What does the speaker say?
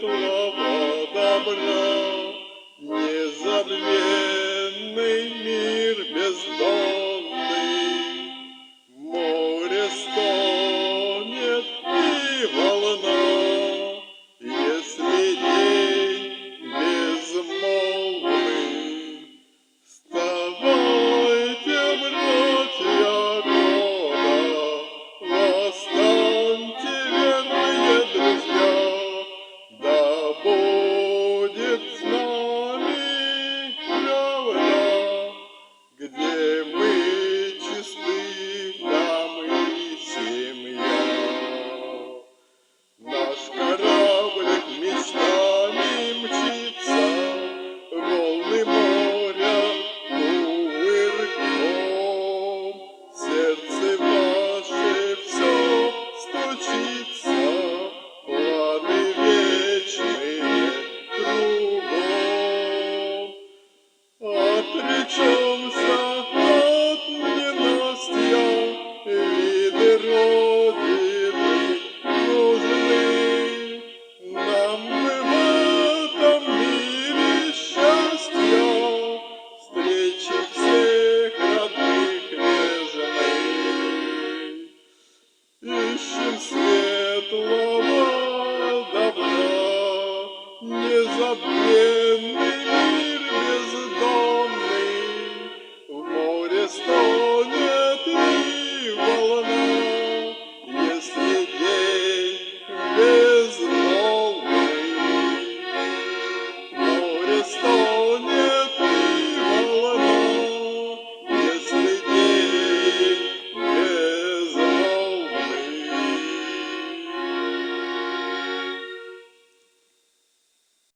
светлого добра, незабвенный мир бездонный. Море стонет и волна, если день безмолвный. Вставайте, братья года, восстаньте, верные друзья, да будет с нами правда, где мы чисты, там и семья. Наш кораблик мечтами мчится, волны моря кувырком. В сердце ваше все стучится, планы вечные кругом. Отречемся от ненастья, виды Родины нужны. Нам бы в этом мире счастья, встречи всех родных нежных. Ищем светлого добра, незабвенного